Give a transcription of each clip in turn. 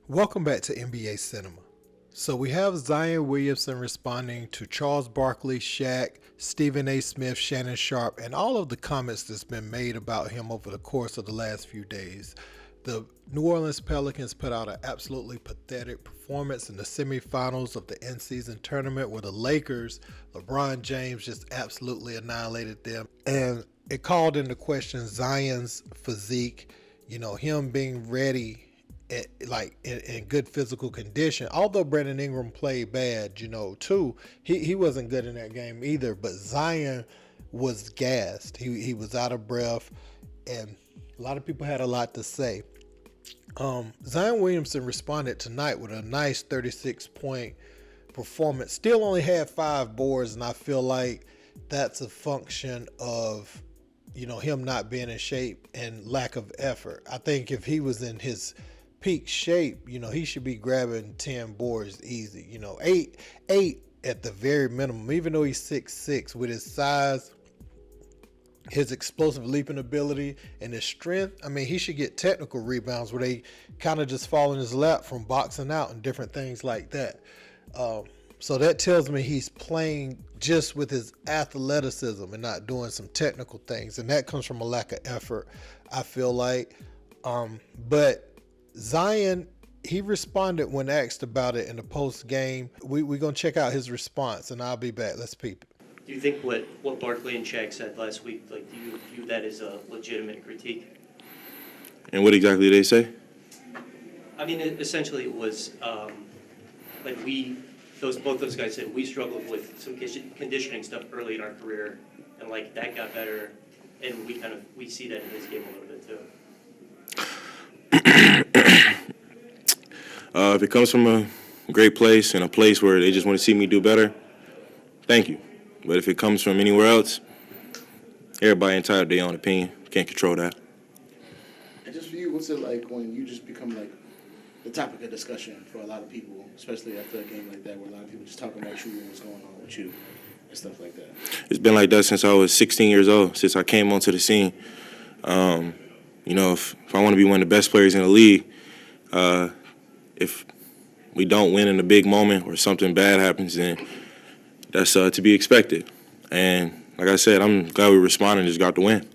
Welcome back to NBA Cinema. So we have Zion Williamson responding to Charles Barkley, Shaq, Stephen A. Smith, Shannon Sharp, and all of the comments that's been made about him over the course of the last few days. The New Orleans Pelicans put out an absolutely pathetic performance in the semifinals of the in-season tournament where the Lakers, LeBron James, just absolutely annihilated them. And it called into question Zion's physique, him being ready in good physical condition. Although Brandon Ingram played bad, too, he wasn't good in that game either. But Zion was gassed. He was out of breath, and a lot of people had a lot to say. Zion Williamson responded tonight with a nice 36-point performance. Still only had 5 boards, and I feel like that's a function of him not being in shape and lack of effort. I think if he was in his peak shape, he should be grabbing 10 boards easy. 8 at the very minimum, even though he's 6'6", with his size, his explosive leaping ability, and his strength. I mean, he should get technical rebounds where they kind of just fall in his lap from boxing out and different things like that. So that tells me he's playing just with his athleticism and not doing some technical things, and that comes from a lack of effort, I feel like. But Zion, he responded when asked about it in the post game. We're going to check out his response, and I'll be back. Let's peep it. Do you think what Barkley and Shaq said last week, do you view that as a legitimate critique? And what exactly did they say? I mean, essentially it was both those guys said we struggled with some conditioning stuff early in our career, and that got better, and we see that in his game a little bit too. If it comes from a great place and a place where they just want to see me do better, thank you. But if it comes from anywhere else, everybody entitled to their own opinion. Can't control that. And just for you, what's it like when you just become the topic of discussion for a lot of people, especially after a game like that, where a lot of people just talking about you and what's going on with you and stuff like that? It's been like that since I was 16 years old, since I came onto the scene. If I want to be one of the best players in the league, if we don't win in a big moment or something bad happens, then that's to be expected. And like I said, I'm glad we responded and just got the win.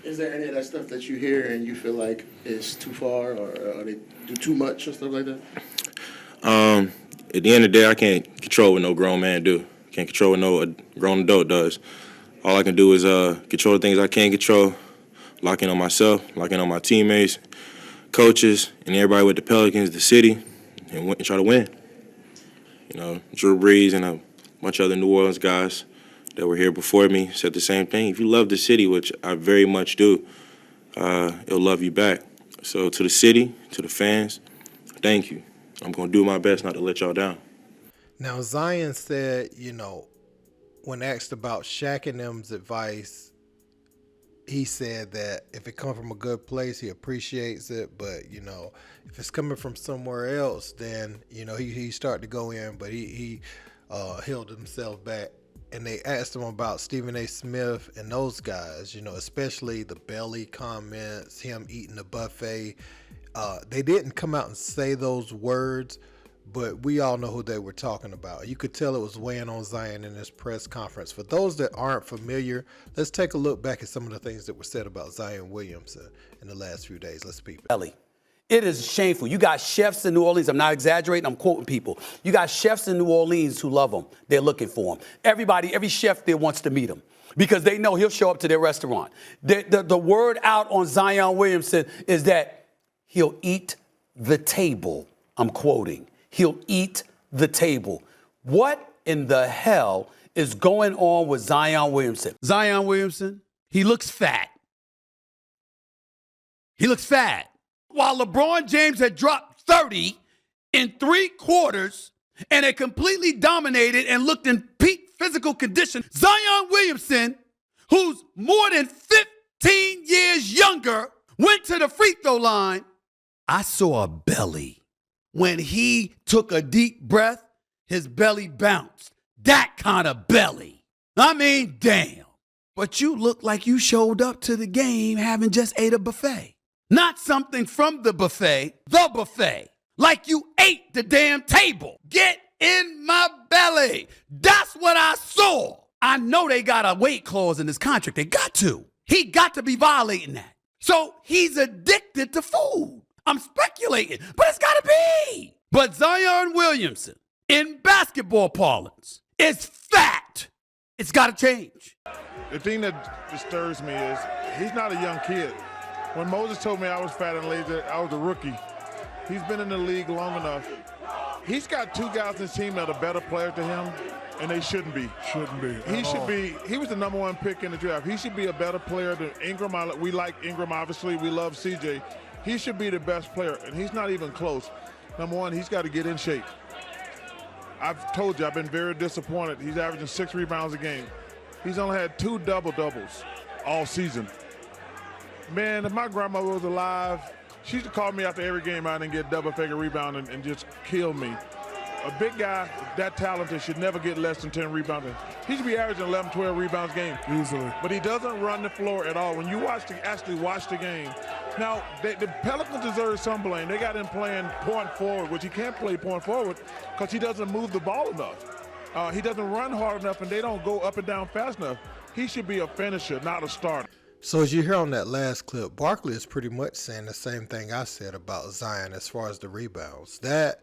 Is there any of that stuff that you hear and you feel like is too far, or they do too much or stuff like that? At the end of the day, I can't control what no grown man do. Can't control what no grown adult does. All I can do is control the things I can control, lock in on myself, lock in on my teammates, coaches, and everybody with the Pelicans, the city, and try to win. Drew Brees and a bunch of other New Orleans guys that were here before me said the same thing. If you love the city, which I very much do, it'll love you back. So to the city, to the fans, thank you. I'm going to do my best not to let y'all down. Now, Zion said, when asked about Shaq and them's advice, he said that if it comes from a good place, he appreciates it. But, if it's coming from somewhere else, then, he started to go in, but he held himself back. And they asked him about Stephen A. Smith and those guys, especially the belly comments, him eating the buffet. They didn't come out and say those words, but we all know who they were talking about. You could tell it was weighing on Zion in this press conference. For those that aren't familiar, let's take a look back at some of the things that were said about Zion Williamson in the last few days. Let's peep it. It is shameful. You got chefs in New Orleans. I'm not exaggerating. I'm quoting people. You got chefs in New Orleans who love him. They're looking for him. Every chef there wants to meet him because they know he'll show up to their restaurant. The word out on Zion Williamson is that he'll eat the table. I'm quoting. He'll eat the table. What in the hell is going on with Zion Williamson? Zion Williamson, he looks fat. He looks fat. While LeBron James had dropped 30 in 3 quarters and had completely dominated and looked in peak physical condition, Zion Williamson, who's more than 15 years younger, went to the free throw line. I saw a belly. When he took a deep breath, his belly bounced. That kind of belly. I mean, damn. But you look like you showed up to the game having just ate a buffet. Not something from the buffet, like you ate the damn table. Get in my belly. That's what I saw. I know they got a weight clause in this contract. They got to. He got to be violating that. So he's addicted to food. I'm speculating, but it's got to be. But Zion Williamson, in basketball parlance, is fat. It's got to change. The thing that disturbs me is he's not a young kid. When Moses told me I was fat and lazy, I was a rookie. He's been in the league long enough. He's got two guys in his team that are better players than him, and they shouldn't be. He was the number one pick in the draft. He should be a better player than Ingram. We like Ingram, obviously. We love CJ. He should be the best player, and he's not even close. Number one, he's got to get in shape. I've told you, I've been very disappointed. He's averaging 6 rebounds a game. He's only had 2 double-doubles all season. Man, if my grandmother was alive, she used to call me after every game out and get double-figure rebound and just kill me. A big guy that talented should never get less than 10 rebounds. He should be averaging 11, 12 rebounds a game. Easily. But he doesn't run the floor at all. When you actually watch the game, now the Pelicans deserve some blame. They got him playing point forward, which he can't play point forward because he doesn't move the ball enough. He doesn't run hard enough, and they don't go up and down fast enough. He should be a finisher, not a starter. So as you hear on that last clip, Barkley is pretty much saying the same thing I said about Zion as far as the rebounds. That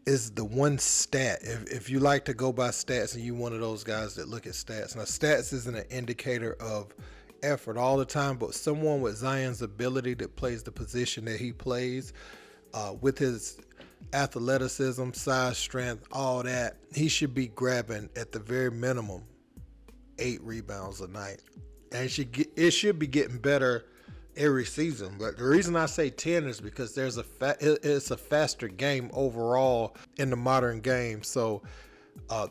is the one stat. If you like to go by stats and you one of those guys that look at stats. Now, stats isn't an indicator of effort all the time, but someone with Zion's ability that plays the position that he plays, with his athleticism, size, strength, all that, he should be grabbing at the very minimum 8 rebounds a night. And it should be getting better every season. But the reason I say 10 is because it's a faster game overall in the modern game. So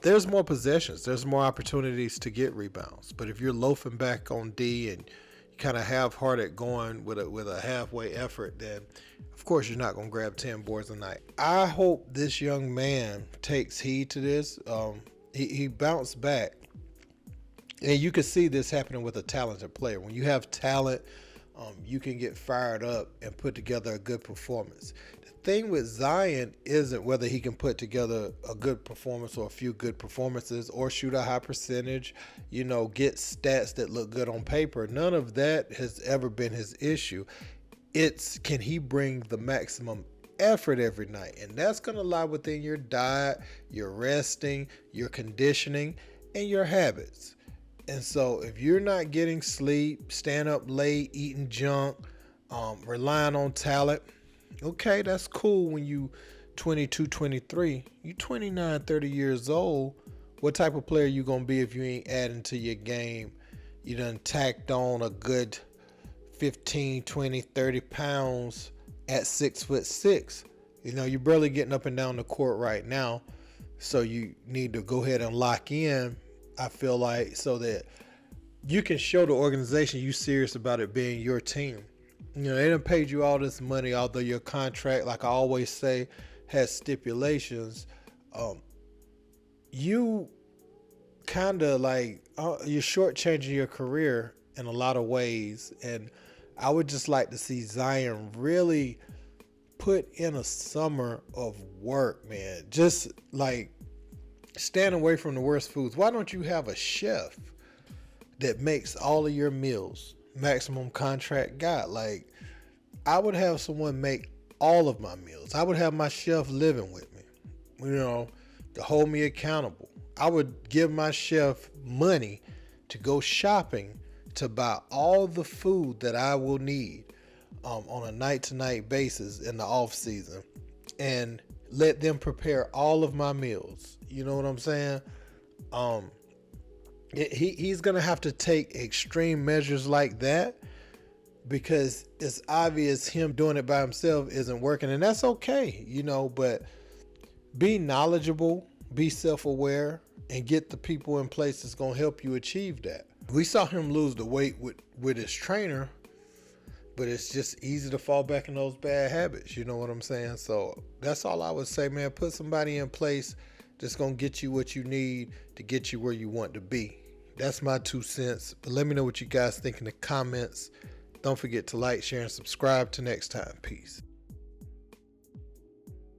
there's more possessions. There's more opportunities to get rebounds. But if you're loafing back on D and you kind of half-hearted going with a halfway effort, then of course you're not going to grab 10 boards a night. I hope this young man takes heed to this. He bounced back. And you can see this happening with a talented player. When you have talent, you can get fired up and put together a good performance. The thing with Zion isn't whether he can put together a good performance or a few good performances or shoot a high percentage, get stats that look good on paper. None of that has ever been his issue. It's can he bring the maximum effort every night? And that's going to lie within your diet, your resting, your conditioning, and your habits. And so if you're not getting sleep, staying up late, eating junk, relying on talent, okay, that's cool when you 22, 23. You 29, 30 years old, what type of player you going to be if you ain't adding to your game? You done tacked on a good 15, 20, 30 pounds at 6'6". You're barely getting up and down the court right now. So you need to go ahead and lock in, I feel like, so that you can show the organization you serious about it being your team. They done paid you all this money, although your contract, like I always say, has stipulations. You kind of you're shortchanging your career in a lot of ways. And I would just like to see Zion really put in a summer of work, man. Just stand away from the worst foods. Why don't you have a chef that makes all of your meals? Maximum contract guy. I would have someone make all of my meals. I would have my chef living with me, to hold me accountable. I would give my chef money to go shopping to buy all the food that I will need on a night-to-night basis in the off season, and let them prepare all of my meals. You know what I'm saying? He's going to have to take extreme measures like that, because it's obvious him doing it by himself isn't working, and that's okay, but be knowledgeable, be self-aware, and get the people in place that's going to help you achieve that. We saw him lose the weight with his trainer, but it's just easy to fall back in those bad habits. You know what I'm saying? So that's all I would say, man. Put somebody in place that's going to get you what you need to get you where you want to be. That's my 2 cents. But let me know what you guys think in the comments. Don't forget to like, share, and subscribe. Till next time. Peace.